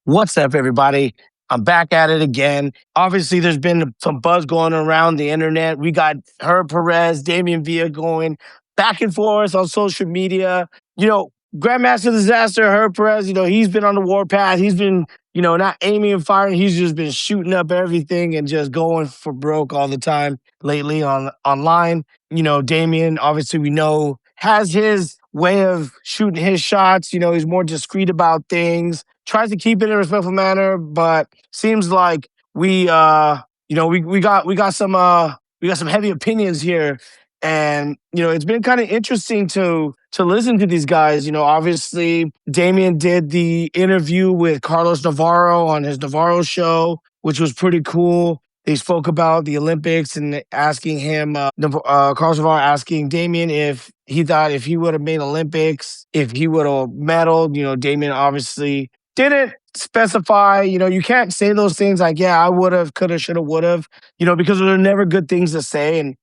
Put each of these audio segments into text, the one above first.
What's up, everybody? I'm back at it again. Obviously, there's been some buzz going around the internet. We got Herb Perez, Damian Villa going back and forth on social media. You know, Grandmaster Disaster, Herb Perez, he's been on the warpath. He's been, not aiming and firing. He's just been shooting up everything and just going for broke all the time lately online. Damian, obviously, we know has his way of shooting his shots. He's more discreet about things, tries to keep it in a respectful manner, but seems like we got some heavy opinions here. And it's been kind of interesting to listen to these guys. Obviously Damien did the interview with Carlos Navarro on his Navarro show, which was pretty cool. They spoke about the Olympics and asking him, Carlos Navarro asking Damien if he thought if he would have made Olympics, if he would have medaled. Damien obviously didn't specify. You can't say those things like, yeah, I would have, could have, should have, would have, because they're never good things to say. And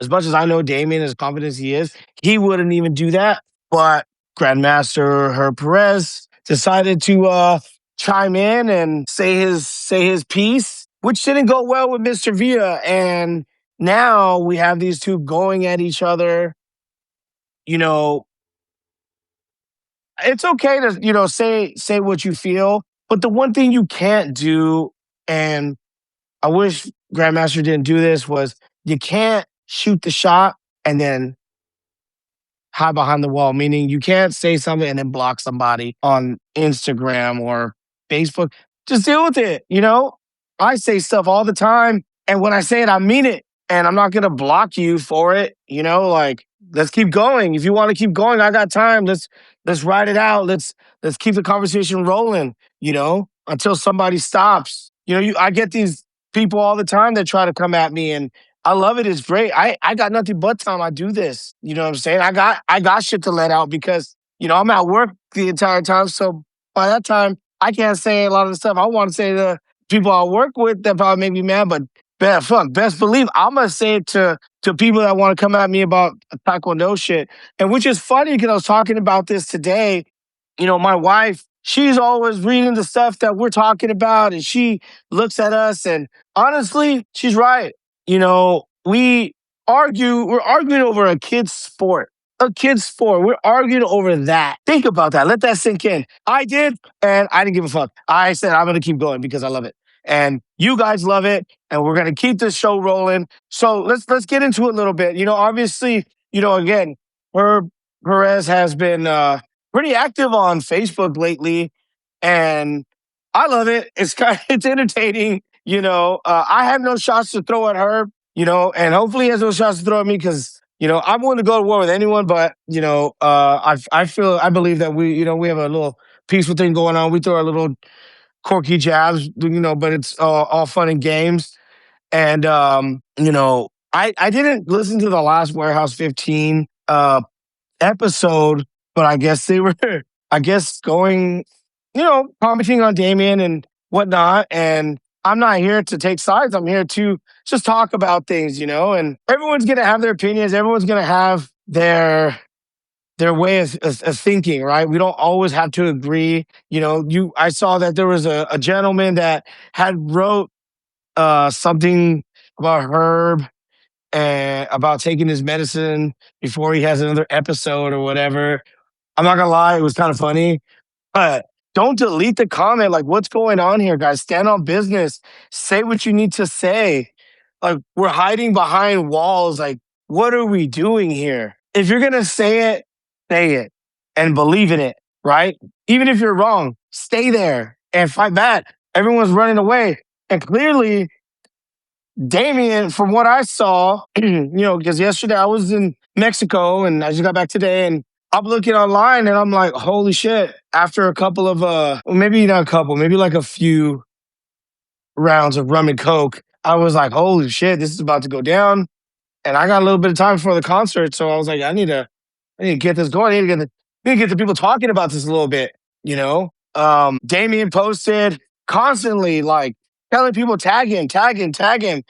as much as I know Damien, as confident as he is, he wouldn't even do that. But Grandmaster Herb Perez decided to chime in and say his piece, which didn't go well with Mr. Villa. And now we have these two going at each other. You know, it's okay to say what you feel, but the one thing you can't do, and I wish Grandmaster didn't do this, was you can't shoot the shot and then hide behind the wall, meaning you can't say something and then block somebody on Instagram or Facebook. Just deal with it. I say stuff all the time. And when I say it, I mean it. And I'm not going to block you for it. Like, let's keep going. If you want to keep going, I got time. Let's ride it out. Let's keep the conversation rolling, until somebody stops. I get these people all the time that try to come at me, and I love it. It's great. I got nothing but time. I do this. You know what I'm saying? I got shit to let out because, I'm at work the entire time. So by that time, I can't say a lot of the stuff I want to say to people I work with that probably make me mad. But best believe I'm gonna say it to people that want to come at me about Taekwondo shit. And which is funny because I was talking about this today. My wife, she's always reading the stuff that we're talking about, and she looks at us, and honestly, she's right. We're arguing over a kid's sport. A kid's sport. We're arguing over that. Think about that. Let that sink in. I did, and I didn't give a fuck. I said I'm gonna keep going because I love it. And you guys love it, and we're gonna keep this show rolling. So let's get into it a little bit. Obviously, again, Herb Perez has been pretty active on Facebook lately, and I love it. It's entertaining. I have no shots to throw at Herb. And hopefully he has no shots to throw at me because I'm willing to go to war with anyone. But I believe that we have a little peaceful thing going on. We throw our little quirky jabs, but it's all fun and games. And I didn't listen to the last Warehouse 15 episode, but I guess they were, going, commenting on Damien and whatnot. And I'm not here to take sides. I'm here to just talk about things, and everyone's going to have their opinions. Everyone's going to have their way of thinking, right? We don't always have to agree. I saw that there was a gentleman that had wrote something about Herb and about taking his medicine before he has another episode or whatever. I'm not gonna lie, it was kind of funny, but don't delete the comment. Like, what's going on here, guys? Stand on business. Say what you need to say. Like, we're hiding behind walls. Like, what are we doing here? If you're gonna say it and believe in it, right? Even if you're wrong, stay there and fight back. Everyone's running away. And clearly, Damien, from what I saw, because yesterday I was in Mexico and I just got back today, and I'm looking online and I'm like, holy shit. After a couple of, well, maybe not a couple, maybe like a few rounds of rum and coke, I was like, holy shit, this is about to go down. And I got a little bit of time before the concert. So I was like, I need to get this going. I need to get the people talking about this a little bit, Damien posted constantly, like, telling people tag him, tag him, tag him.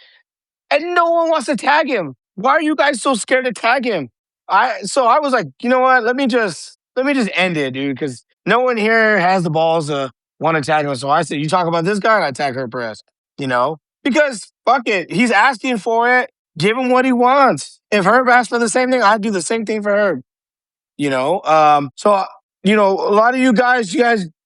And no one wants to tag him. Why are you guys so scared to tag him? So I was like, you know what? Let me just end it, dude, because no one here has the balls to want to tag him. So I said, you talk about this guy, and I tag Herb Perez, you know, because fuck it. He's asking for it. Give him what he wants. If Herb asks for the same thing, I'd do the same thing for Herb. A lot of you guys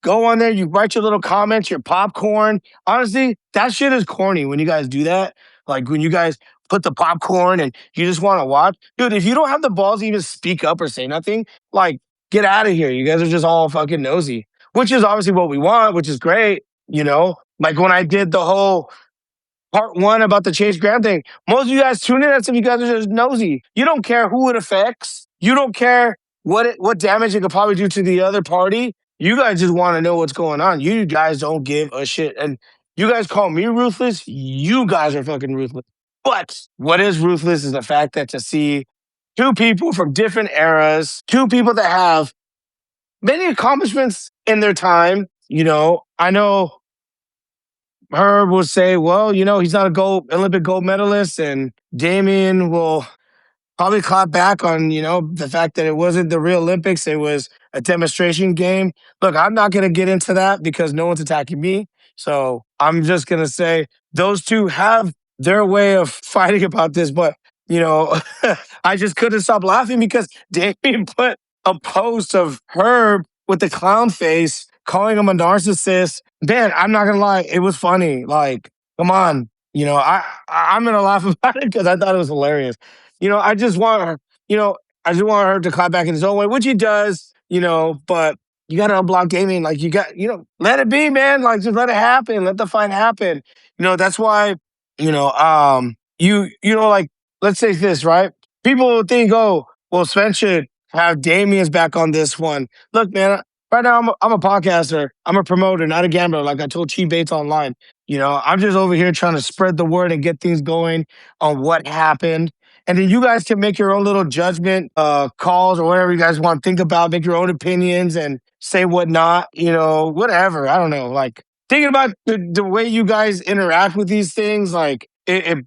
go on there, you write your little comments, your popcorn. Honestly, that shit is corny when you guys do that. Like when you guys put the popcorn and you just want to watch. Dude, if you don't have the balls to even speak up or say nothing, like get out of here. You guys are just all fucking nosy, which is obviously what we want, which is great. Like when I did the whole part one about the Chase Graham thing. Most of you guys tune in. That's if you guys are just nosy. You don't care who it affects. You don't care what damage it could probably do to the other party. You guys just want to know what's going on. You guys don't give a shit. And you guys call me ruthless. You guys are fucking ruthless. But what is ruthless is the fact that to see two people from different eras, two people that have many accomplishments in their time. I know Herb will say, well, he's not a Olympic gold medalist, and Damien will probably clap back on, the fact that it wasn't the real Olympics, it was a demonstration game. Look, I'm not gonna get into that because no one's attacking me. So I'm just gonna say those two have their way of fighting about this, but you know, I just couldn't stop laughing because Damien put a post of Herb with the clown face, calling him a narcissist. Man, I'm not gonna lie, it was funny. Like, come on, I'm gonna laugh about it because I thought it was hilarious. I just want her, you know, I just want her to clap back in his own way, which he does. But you got to unblock gaming. Like let it be, man. Like just let it happen. Let the fight happen. That's why, like let's say this, right? People will think, oh, well, Sven should have Damien's back on this one. Look, man, right now I'm a podcaster. I'm a promoter, not a gambler. Like I told Chi Bates online. I'm just over here trying to spread the word and get things going on what happened. And then you guys can make your own little judgment calls or whatever you guys want to think about, make your own opinions and say whatnot, whatever. I don't know. Like thinking about the way you guys interact with these things, like it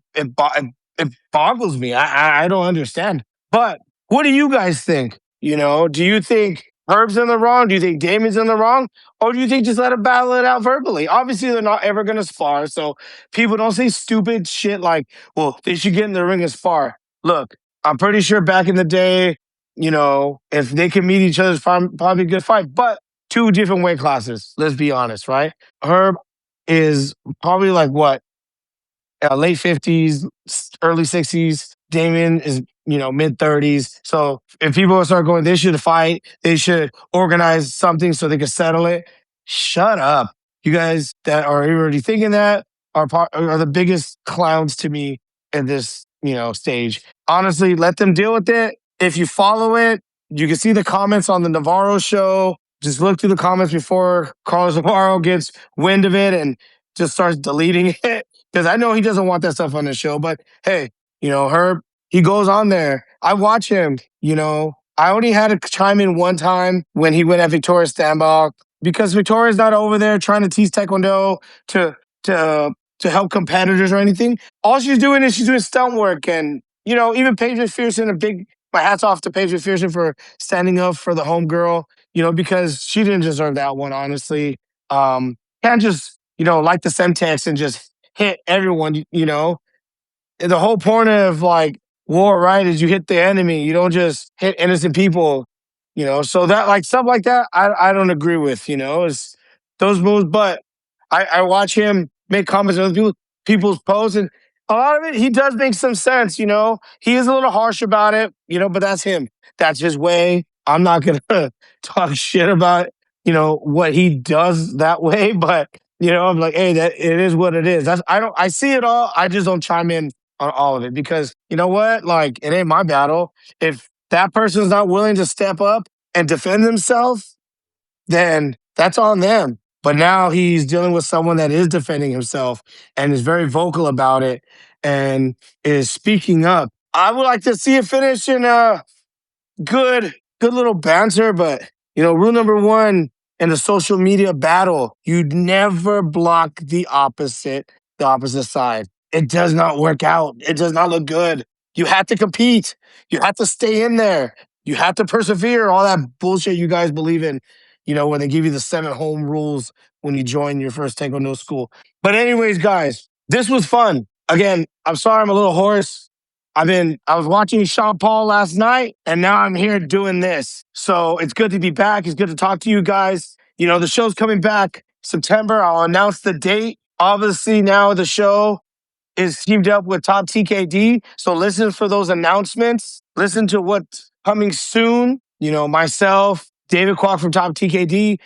boggles me. I don't understand. But what do you guys think? Do you think Herb's in the wrong? Do you think Damien's in the wrong? Or do you think just let them battle it out verbally? Obviously, they're not ever going to spar. So people don't say stupid shit like, well, they should get in the ring and spar. Look, I'm pretty sure back in the day, if they could meet each other, it's probably a good fight. But two different weight classes, let's be honest, right? Herb is probably like what? Late 50s, early 60s. Damien is, mid 30s. So if people start going, they should fight, they should organize something so they can settle it. Shut up. You guys that are already thinking that are the biggest clowns to me in this, stage. Honestly, let them deal with it. If you follow it, you can see the comments on the Navarro show. Just look through the comments before Carlos Navarro gets wind of it and just starts deleting it because I know he doesn't want that stuff on the show. But hey, Herb, he goes on there. I watch him. I only had to chime in one time when he went at Victoria Stambach because Victoria's not over there trying to teach Taekwondo to help competitors or anything. All she's doing is she's doing stunt work, and even Paige McPherson. My hats off to Paige McPherson for standing up for the homegirl. Because she didn't deserve that one, honestly. Can't just like the Semtex and just hit everyone. The whole point of like war, right, is you hit the enemy. You don't just hit innocent people. So that like stuff like that, I don't agree with. It's those moves. But I watch him make comments on other people's posts, and a lot of it he does make some sense. He is a little harsh about it. But that's him. That's his way. I'm not gonna talk shit about what he does that way, but I'm like, hey, that it is what it is. I see it all. I just don't chime in on all of it because you know what? Like, it ain't my battle. If that person's not willing to step up and defend themselves, then that's on them. But now he's dealing with someone that is defending himself and is very vocal about it and is speaking up. I would like to see it finish in good little banter, but rule number one in the social media battle, you never block the opposite side. It does not work out. It does not look good. You have to compete. You have to stay in there. You have to persevere, all that bullshit you guys believe in. where they give you the 7 home rules when you join your first Taekwondo school. But anyways, guys, this was fun. Again, I'm sorry I'm a little hoarse. I was watching Sean Paul last night, and now I'm here doing this. So it's good to be back. It's good to talk to you guys. The show's coming back September. I'll announce the date. Obviously, now the show is teamed up with Top TKD. So listen for those announcements. Listen to what's coming soon. Myself, David Kwok from Top TKD,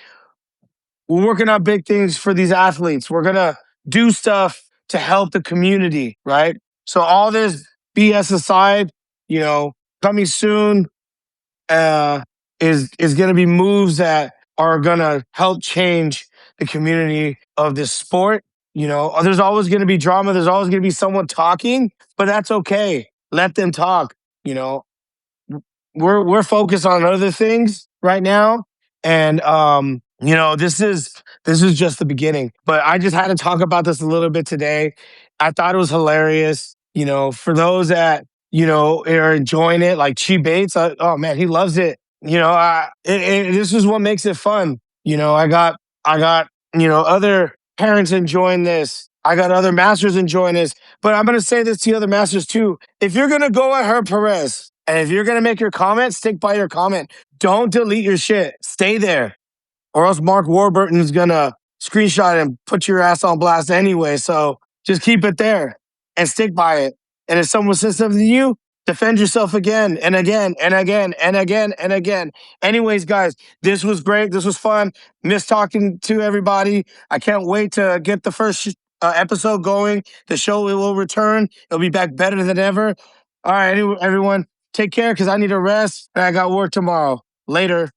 we're working on big things for these athletes. We're going to do stuff to help the community, right? So all this BS aside, coming soon is going to be moves that are going to help change the community of this sport. There's always going to be drama. There's always going to be someone talking, but that's okay. Let them talk. You know, we're focused on other things right now, and this is just the beginning. But I just had to talk about this a little bit today. I thought it was hilarious. For those that are enjoying it, like Chi Bates. Oh man, he loves it. This is what makes it fun. I got other parents enjoying this. I got other masters enjoying this. But I'm gonna say this to the other masters too. If you're gonna go at her Perez, and if you're gonna make your comment, stick by your comment. Don't delete your shit. Stay there, or else Mark Warburton's gonna screenshot and put your ass on blast anyway. So just keep it there and stick by it. And if someone says something to you, defend yourself again and again and again and again and again. Anyways, guys, this was great. This was fun. Miss talking to everybody. I can't wait to get the first episode going. The show will return. It'll be back better than ever. All right, everyone, take care because I need a rest and I got work tomorrow. Later.